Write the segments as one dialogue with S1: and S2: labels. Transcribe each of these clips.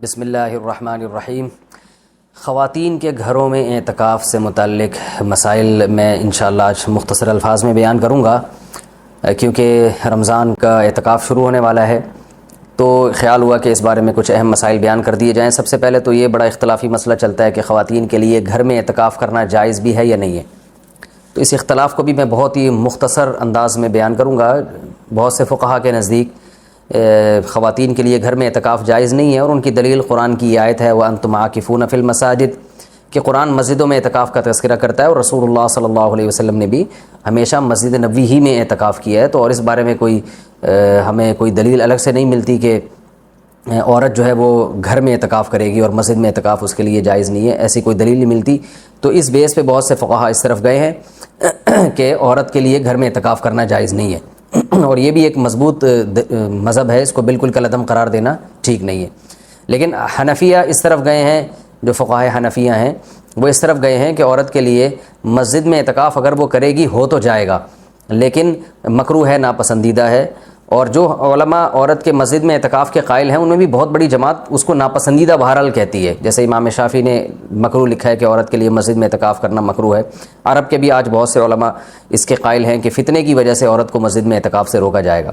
S1: بسم اللہ الرحمن الرحیم۔ خواتین کے گھروں میں اعتکاف سے متعلق مسائل میں انشاءاللہ آج مختصر الفاظ میں بیان کروں گا، کیونکہ رمضان کا اعتکاف شروع ہونے والا ہے، تو خیال ہوا کہ اس بارے میں کچھ اہم مسائل بیان کر دیے جائیں۔ سب سے پہلے تو یہ بڑا اختلافی مسئلہ چلتا ہے کہ خواتین کے لیے گھر میں اعتکاف کرنا جائز بھی ہے یا نہیں ہے، تو اس اختلاف کو بھی میں بہت ہی مختصر انداز میں بیان کروں گا۔ بہت سے فقہا کے نزدیک خواتین کے لیے گھر میں اعتکاف جائز نہیں ہے، اور ان کی دلیل قرآن کی آیت ہے وَأَنْتُمْ عَاكِفُونَ فِي الْمَسَاجِدِ، کہ قرآن مسجدوں میں اعتکاف کا تذکرہ کرتا ہے، اور رسول اللہ صلی اللہ علیہ وسلم نے بھی ہمیشہ مسجد نبوی ہی میں اعتکاف کیا ہے۔ تو اور اس بارے میں ہمیں کوئی دلیل الگ سے نہیں ملتی کہ عورت جو ہے وہ گھر میں اعتکاف کرے گی اور مسجد میں اعتکاف اس کے لیے جائز نہیں ہے، ایسی کوئی دلیل نہیں ملتی۔ تو اس بیس پہ بہت سے فقہا اس طرف گئے ہیں کہ عورت کے لیے گھر میں اعتکاف کرنا جائز نہیں ہے، اور یہ بھی ایک مضبوط مذہب ہے، اس کو بالکل کالعدم قرار دینا ٹھیک نہیں ہے۔ لیکن حنفیہ اس طرف گئے ہیں، جو فقہائے حنفیہ ہیں وہ اس طرف گئے ہیں کہ عورت کے لیے مسجد میں اعتکاف اگر وہ کرے گی ہو تو جائے گا، لیکن مکروہ ہے، ناپسندیدہ ہے۔ اور جو علماء عورت کے مسجد میں اعتکاف کے قائل ہیں ان میں بھی بہت بڑی جماعت اس کو ناپسندیدہ بہرحال کہتی ہے، جیسے امام شافعی نے مکروہ لکھا ہے کہ عورت کے لیے مسجد میں اعتکاف کرنا مکروہ ہے۔ عرب کے بھی آج بہت سے علماء اس کے قائل ہیں کہ فتنے کی وجہ سے عورت کو مسجد میں اعتکاف سے روکا جائے گا۔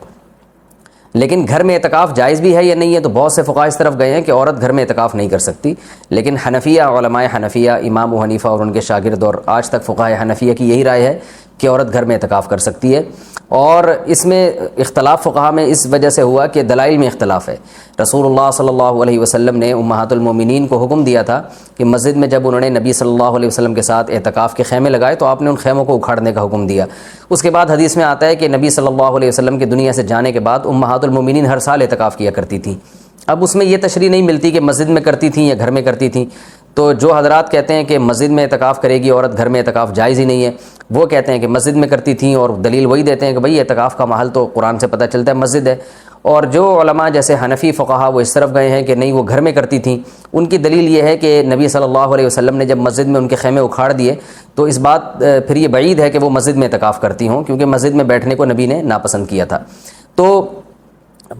S1: لیکن گھر میں اعتکاف جائز بھی ہے یا نہیں ہے، تو بہت سے فقہا اس طرف گئے ہیں کہ عورت گھر میں اعتکاف نہیں کر سکتی، لیکن حنفیہ، علماء حنفیہ، امام ابو حنیفہ اور ان کے شاگرد، اور آج تک فقہائے حنفیہ کی یہی رائے ہے کہ عورت گھر میں اعتکاف کر سکتی ہے۔ اور اس میں اختلاف فقہا میں اس وجہ سے ہوا کہ دلائل میں اختلاف ہے۔ رسول اللہ صلی اللہ علیہ وسلم نے امہات المومنین کو حکم دیا تھا کہ مسجد میں جب انہوں نے نبی صلی اللہ علیہ وسلم کے ساتھ اعتکاف کے خیمے لگائے تو آپ نے ان خیموں کو اکھاڑنے کا حکم دیا۔ اس کے بعد حدیث میں آتا ہے کہ نبی صلی اللہ علیہ وسلم کی دنیا سے جانے کے بعد امہات المومنین ہر سال اعتکاف کیا کرتی تھیں۔ اب اس میں یہ تشریح نہیں ملتی کہ مسجد میں کرتی تھیں یا گھر میں کرتی تھیں، تو جو حضرات کہتے ہیں کہ مسجد میں اعتکاف کرے گی عورت، گھر میں اعتکاف جائز ہی نہیں ہے، وہ کہتے ہیں کہ مسجد میں کرتی تھیں، اور دلیل وہی دیتے ہیں کہ بھئی اعتکاف کا محل تو قرآن سے پتہ چلتا ہے مسجد ہے۔ اور جو علماء جیسے حنفی فقہا وہ اس طرف گئے ہیں کہ نہیں وہ گھر میں کرتی تھیں، ان کی دلیل یہ ہے کہ نبی صلی اللہ علیہ وسلم نے جب مسجد میں ان کے خیمے اکھاڑ دیے تو اس بات پھر یہ بعید ہے کہ وہ مسجد میں اعتکاف کرتی ہوں، کیونکہ مسجد میں بیٹھنے کو نبی نے ناپسند کیا تھا۔ تو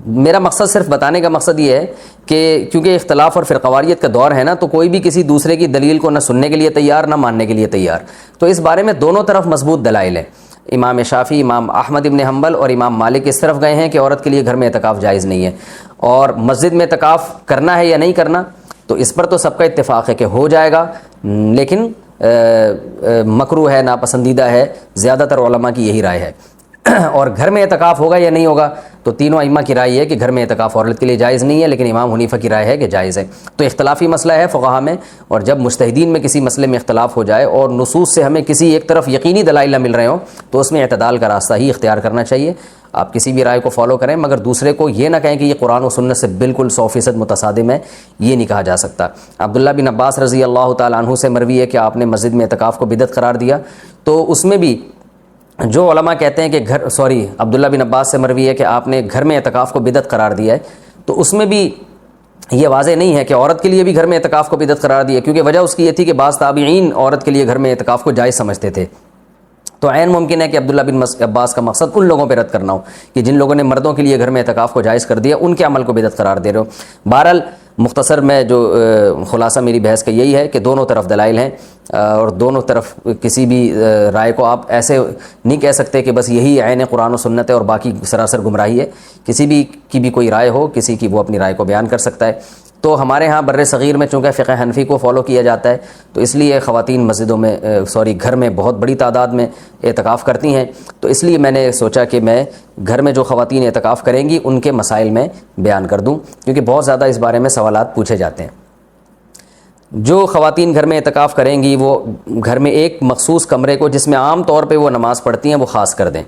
S1: میرا مقصد صرف بتانے کا مقصد یہ ہے کہ کیونکہ اختلاف اور فرقواریت کا دور ہے نا، تو کوئی بھی کسی دوسرے کی دلیل کو نہ سننے کے لیے تیار نہ ماننے کے لیے تیار، تو اس بارے میں دونوں طرف مضبوط دلائل ہیں۔ امام شافعی، امام احمد ابن حنبل اور امام مالک اس طرف گئے ہیں کہ عورت کے لیے گھر میں اعتکاف جائز نہیں ہے، اور مسجد میں اعتکاف کرنا ہے یا نہیں کرنا، تو اس پر تو سب کا اتفاق ہے کہ ہو جائے گا، لیکن مکروہ ہے، ناپسندیدہ ہے، زیادہ تر علماء کی یہی رائے ہے۔ اور گھر میں اعتکاف ہوگا یا نہیں ہوگا، تو تینوں ائمہ کی رائے ہے کہ گھر میں اعتکاف عورت کے لیے جائز نہیں ہے، لیکن امام حنیفہ کی رائے ہے کہ جائز ہے۔ تو اختلافی مسئلہ ہے فقہا میں، اور جب مجتہدین میں کسی مسئلے میں اختلاف ہو جائے اور نصوص سے ہمیں کسی ایک طرف یقینی دلائل نہ مل رہے ہوں، تو اس میں اعتدال کا راستہ ہی اختیار کرنا چاہیے۔ آپ کسی بھی رائے کو فالو کریں، مگر دوسرے کو یہ نہ کہیں کہ یہ قرآن و سنت سے بالکل 100% متصادم ہے، یہ نہیں کہا جا سکتا۔ عبداللہ بن عباس رضی اللہ تعالیٰ عنہ سے مروی ہے کہ آپ نے مسجد میں اعتکاف کو بدعت قرار دیا، تو اس میں بھی جو علماء کہتے ہیں کہ عبداللہ بن عباس سے مروی ہے کہ آپ نے گھر میں اعتکاف کو بدعت قرار دیا ہے، تو اس میں بھی یہ واضح نہیں ہے کہ عورت کے لیے بھی گھر میں اعتکاف کو بدعت قرار دیا، کیونکہ وجہ اس کی یہ تھی کہ بعض تابعین عورت کے لیے گھر میں اعتکاف کو جائز سمجھتے تھے۔ تو عین ممکن ہے کہ عبداللہ بن عباس کا مقصد ان لوگوں پہ رد کرنا ہو کہ جن لوگوں نے مردوں کے لیے گھر میں اعتکاف کو جائز کر دیا، ان کے عمل کو بدعت قرار دے رہے ہو۔ بہرحال مختصر میں جو خلاصہ میری بحث کا یہی ہے کہ دونوں طرف دلائل ہیں، اور دونوں طرف کسی بھی رائے کو آپ ایسے نہیں کہہ سکتے کہ بس یہی عین قرآن و سنت ہے اور باقی سراسر گمراہی ہے۔ کسی بھی کی بھی کوئی رائے ہو، کسی کی وہ اپنی رائے کو بیان کر سکتا ہے۔ تو ہمارے ہاں بر صغیر میں چونکہ فقہ حنفی کو فالو کیا جاتا ہے، تو اس لیے خواتین مسجدوں میں گھر میں بہت بڑی تعداد میں اعتکاف کرتی ہیں، تو اس لیے میں نے سوچا کہ میں گھر میں جو خواتین اعتکاف کریں گی ان کے مسائل میں بیان کر دوں، کیونکہ بہت زیادہ اس بارے میں سوالات پوچھے جاتے ہیں۔ جو خواتین گھر میں اعتکاف کریں گی وہ گھر میں ایک مخصوص کمرے کو جس میں عام طور پہ وہ نماز پڑھتی ہیں وہ خاص کر دیں،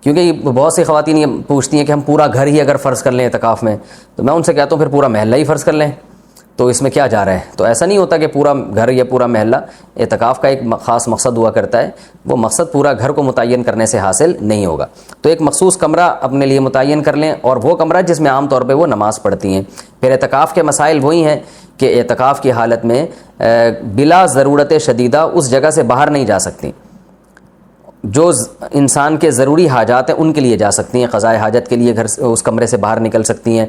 S1: کیونکہ بہت سی خواتین یہ پوچھتی ہیں کہ ہم پورا گھر ہی اگر فرض کر لیں اعتکاف میں، تو میں ان سے کہتا ہوں پھر پورا محلہ ہی فرض کر لیں، تو اس میں کیا جا رہا ہے؟ تو ایسا نہیں ہوتا کہ پورا گھر یا پورا محلہ، اعتکاف کا ایک خاص مقصد ہوا کرتا ہے، وہ مقصد پورا گھر کو متعین کرنے سے حاصل نہیں ہوگا۔ تو ایک مخصوص کمرہ اپنے لیے متعین کر لیں، اور وہ کمرہ جس میں عام طور پہ وہ نماز پڑھتی ہیں۔ پھر اعتکاف کے مسائل وہی ہیں کہ اعتکاف کی حالت میں بلا ضرورت شدیدہ اس جگہ سے باہر نہیں جا سکتی، جو انسان کے ضروری حاجات ہیں ان کے لیے جا سکتی ہیں، قضائے حاجت کے لیے گھر اس کمرے سے باہر نکل سکتی ہیں،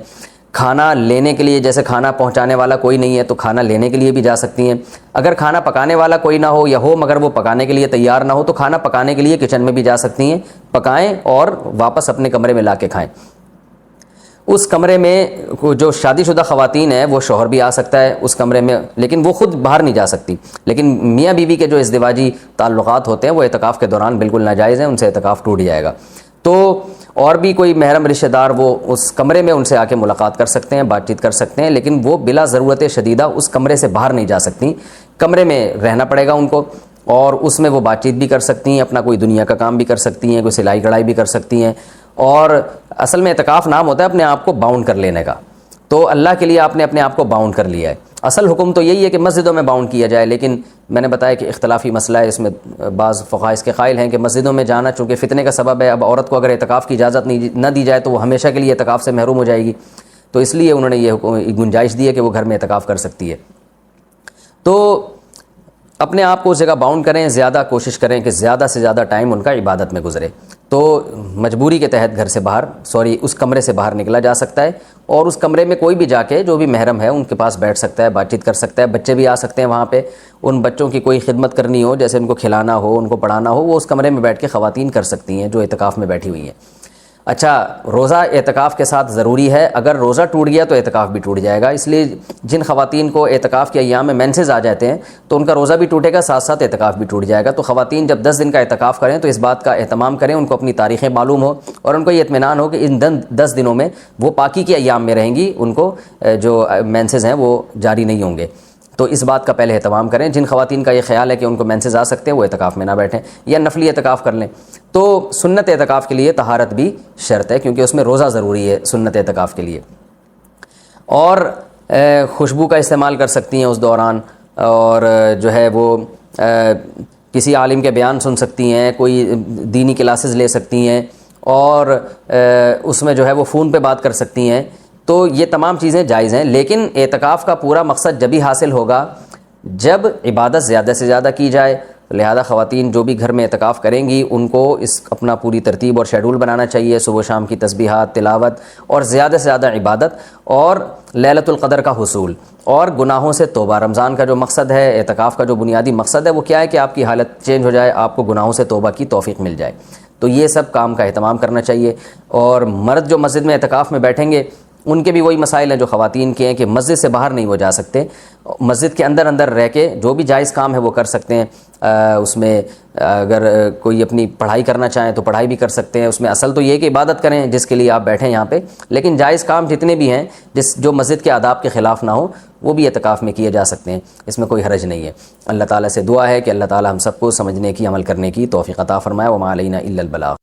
S1: کھانا لینے کے لیے، جیسے کھانا پہنچانے والا کوئی نہیں ہے تو کھانا لینے کے لیے بھی جا سکتی ہیں. اگر کھانا پکانے والا کوئی نہ ہو یا ہو مگر وہ پکانے کے لیے تیار نہ ہو تو کھانا پکانے کے لیے کچن میں بھی جا سکتی ہیں، پکائیں اور واپس اپنے کمرے میں لا کے کھائیں. اس کمرے میں جو شادی شدہ خواتین ہیں وہ شوہر بھی آ سکتا ہے اس کمرے میں، لیکن وہ خود باہر نہیں جا سکتی. لیکن میاں بیوی کے جو ازدواجی تعلقات ہوتے ہیں وہ اعتکاف کے دوران بالکل ناجائز ہیں، ان سے اعتکاف ٹوٹ جائے گا. تو اور بھی کوئی محرم رشتہ دار وہ اس کمرے میں ان سے آ کے ملاقات کر سکتے ہیں، بات چیت کر سکتے ہیں، لیکن وہ بلا ضرورت شدیدہ اس کمرے سے باہر نہیں جا سکتی. کمرے میں رہنا پڑے گا ان کو، اور اس میں وہ بات چیت بھی کر سکتی ہیں، اپنا کوئی دنیا کا کام بھی کر سکتی ہیں، کوئی سلائی کڑھائی بھی کر سکتی ہیں. اور اصل میں اعتکاف نام ہوتا ہے اپنے آپ کو باؤنڈ کر لینے کا. تو اللہ کے لیے آپ نے اپنے آپ کو باؤنڈ کر لیا ہے. اصل حکم تو یہی ہے کہ مسجدوں میں باؤنڈ کیا جائے، لیکن میں نے بتایا کہ اختلافی مسئلہ ہے، اس میں بعض فقہاء اس کے قائل ہیں کہ مسجدوں میں جانا چونکہ فتنے کا سبب ہے، اب عورت کو اگر اعتکاف کی اجازت نہ دی جائے تو وہ ہمیشہ کے لیے اعتکاف سے محروم ہو جائے گی، تو اس لیے انہوں نے یہ گنجائش دی ہے کہ وہ گھر میں اعتکاف کر سکتی ہے. تو اپنے آپ کو اس جگہ باؤنڈ کریں، زیادہ کوشش کریں کہ زیادہ سے زیادہ ٹائم ان کا عبادت میں گزرے. تو مجبوری کے تحت گھر سے باہر اس کمرے سے باہر نکلا جا سکتا ہے، اور اس کمرے میں کوئی بھی جا کے جو بھی محرم ہے ان کے پاس بیٹھ سکتا ہے، بات چیت کر سکتا ہے. بچے بھی آ سکتے ہیں وہاں پہ، ان بچوں کی کوئی خدمت کرنی ہو، جیسے ان کو کھلانا ہو، ان کو پڑھانا ہو، وہ اس کمرے میں بیٹھ کے خواتین کر سکتی ہیں جو اعتکاف میں بیٹھی ہوئی ہیں. اچھا، روزہ اعتکاف کے ساتھ ضروری ہے، اگر روزہ ٹوٹ گیا تو اعتکاف بھی ٹوٹ جائے گا. اس لیے جن خواتین کو اعتکاف کے ایام میں مینسز آ جاتے ہیں تو ان کا روزہ بھی ٹوٹے گا، ساتھ ساتھ اعتکاف بھی ٹوٹ جائے گا. تو خواتین جب 10 دن کا اعتکاف کریں تو اس بات کا اہتمام کریں، ان کو اپنی تاریخیں معلوم ہو اور ان کو یہ اطمینان ہو کہ ان 10 دنوں میں وہ پاکی کے ایام میں رہیں گی، ان کو جو مینسز ہیں وہ جاری نہیں ہوں گے. تو اس بات کا پہلے اہتمام کریں. جن خواتین کا یہ خیال ہے کہ ان کو مینسز آ سکتے ہیں وہ اعتکاف میں نہ بیٹھیں یا نفلی اعتکاف کر لیں. تو سنت اعتکاف کے لیے طہارت بھی شرط ہے، کیونکہ اس میں روزہ ضروری ہے سنت اعتکاف کے لیے. اور خوشبو کا استعمال کر سکتی ہیں اس دوران، اور جو ہے وہ کسی عالم کے بیان سن سکتی ہیں، کوئی دینی کلاسز لے سکتی ہیں، اور اس میں جو ہے وہ فون پہ بات کر سکتی ہیں. تو یہ تمام چیزیں جائز ہیں. لیکن اعتکاف کا پورا مقصد جبھی حاصل ہوگا جب عبادت زیادہ سے زیادہ کی جائے. لہذا خواتین جو بھی گھر میں اعتکاف کریں گی ان کو اپنا پوری ترتیب اور شیڈول بنانا چاہیے، صبح شام کی تسبیحات، تلاوت، اور زیادہ سے زیادہ عبادت اور لیلۃ القدر کا حصول اور گناہوں سے توبہ. رمضان کا جو مقصد ہے، اعتکاف کا جو بنیادی مقصد ہے وہ کیا ہے کہ آپ کی حالت چینج ہو جائے، آپ کو گناہوں سے توبہ کی توفیق مل جائے. تو یہ سب کام کا اہتمام کرنا چاہیے. اور مرد جو مسجد میں اعتکاف میں بیٹھیں گے ان کے بھی وہی مسائل ہیں جو خواتین کے ہیں کہ مسجد سے باہر نہیں وہ جا سکتے، مسجد کے اندر رہ کے جو بھی جائز کام ہے وہ کر سکتے ہیں. اس میں اگر کوئی اپنی پڑھائی کرنا چاہیں تو پڑھائی بھی کر سکتے ہیں. اس میں اصل تو یہ کہ عبادت کریں جس کے لیے آپ بیٹھیں یہاں پہ، لیکن جائز کام جتنے بھی ہیں جو مسجد کے آداب کے خلاف نہ ہو وہ بھی اعتکاف میں کیے جا سکتے ہیں، اس میں کوئی حرج نہیں ہے. اللہ تعالیٰ سے دعا ہے کہ اللہ تعالیٰ ہم سب کو سمجھنے کی، عمل کرنے کی توفیق عطا فرمائے. وما علینا الا البلاغ.